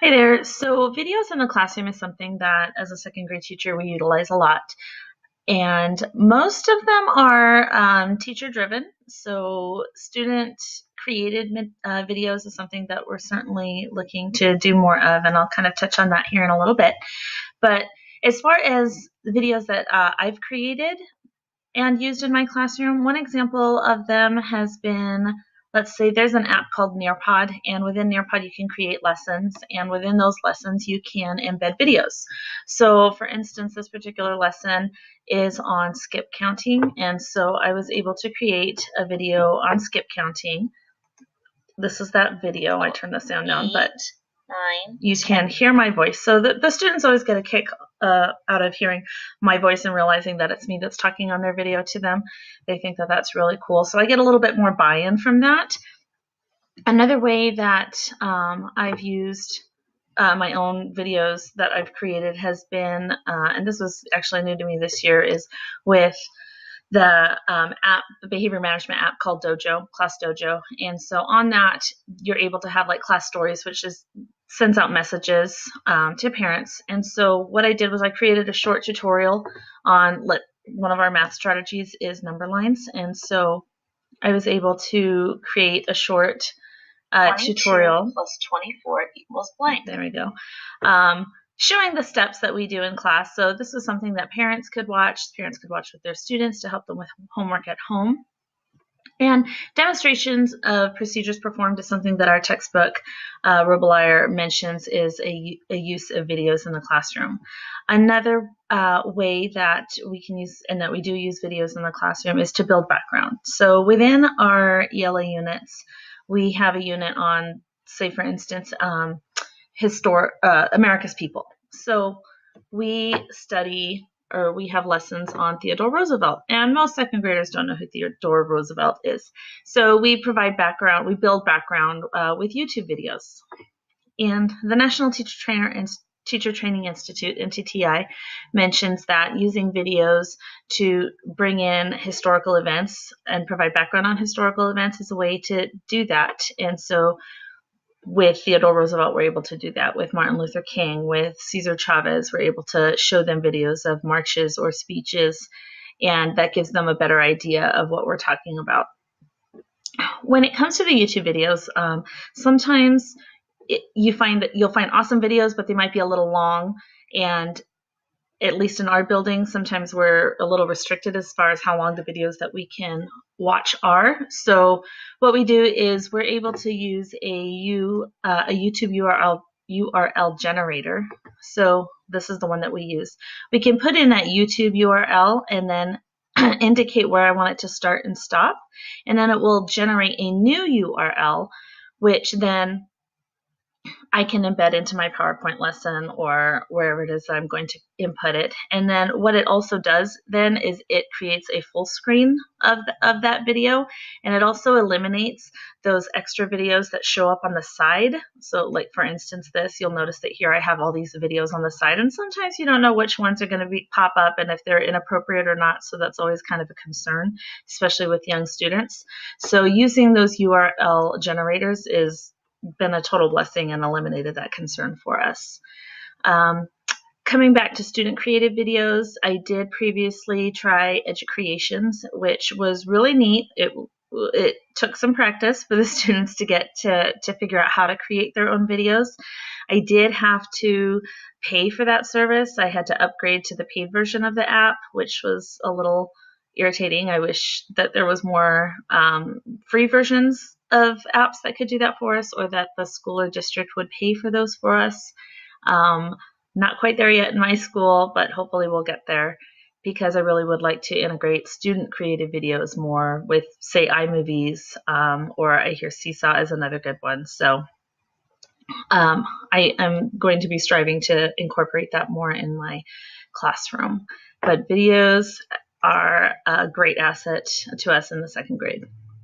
Hi there. So videos in the classroom is something that as a second grade teacher we utilize a lot. And most of them are teacher driven. So student created videos is something that we're certainly looking to do more of. And I'll kind of touch on that here in a little bit. But as far as the videos that I've created and used in my classroom, one example of them has been, let's say there's an app called Nearpod, and within Nearpod you can create lessons, and within those lessons you can embed videos. So for instance, this particular lesson is on skip counting, and so I was able to create a video on skip counting. This is that video. I turned the sound down, but you can hear my voice. So the students always get a kick out of hearing my voice and realizing that it's me that's talking on their video to them. They think that that's really cool. So I get a little bit more buy-in from that. Another way that I've used my own videos that I've created has been, and this was actually new to me this year, is with the app, the behavior management app called Dojo, Class Dojo. And so on that, you're able to have like class stories, which is sends out messages to parents. And so what I did was I created a short tutorial on one of our math strategies is number lines. And so I was able to create a short tutorial. Plus 24 equals blank. There we go. Showing the steps that we do in class. So this was something that parents could watch. Parents could watch with their students to help them with homework at home. And demonstrations of procedures performed is something that our textbook, Robillard, mentions is a use of videos in the classroom. Another way that we can use, and that we do use videos in the classroom, is to build background. So within our ELA units, we have a unit on, say for instance, America's people. So we study, or we have lessons on Theodore Roosevelt, and most second graders don't know who Theodore Roosevelt is. So we provide background, we build background with YouTube videos. And the National Teacher Training Institute, NTTI, mentions that using videos to bring in historical events and provide background on historical events is a way to do that. And so with Theodore Roosevelt, we're able to do that. With Martin Luther King, with Cesar Chavez, we're able to show them videos of marches or speeches, and that gives them a better idea of what we're talking about. When it comes to the YouTube videos, sometimes you'll find awesome videos, but they might be a little long, and at least in our building, sometimes we're a little restricted as far as how long the videos that we can watch are. So what we do is we're able to use a YouTube URL generator. So this is the one that we use. We can put in that YouTube URL and then indicate where I want it to start and stop. And then it will generate a new URL, which then I can embed into my PowerPoint lesson or wherever it is that I'm going to input it. And then what it also does then is it creates a full screen of that video, and it also eliminates those extra videos that show up on the side. So like for instance this, you'll notice that here I have all these videos on the side, and sometimes you don't know which ones are going to pop up and if they're inappropriate or not, so that's always kind of a concern, especially with young students. So using those URL generators is been a total blessing and eliminated that concern for us. Coming back to student created videos, I did previously try Educreations, which was really neat. It took some practice for the students to get to figure out how to create their own videos. I did have to pay for that service. I had to upgrade to the paid version of the app, which was a little irritating. I wish that there was more free versions of apps that could do that for us, or that the school or district would pay for those for us. Not quite there yet in my school, but hopefully we'll get there, because I really would like to integrate student created videos more with, say, iMovies, or I hear Seesaw is another good one. So I am going to be striving to incorporate that more in my classroom. But videos are a great asset to us in the second grade.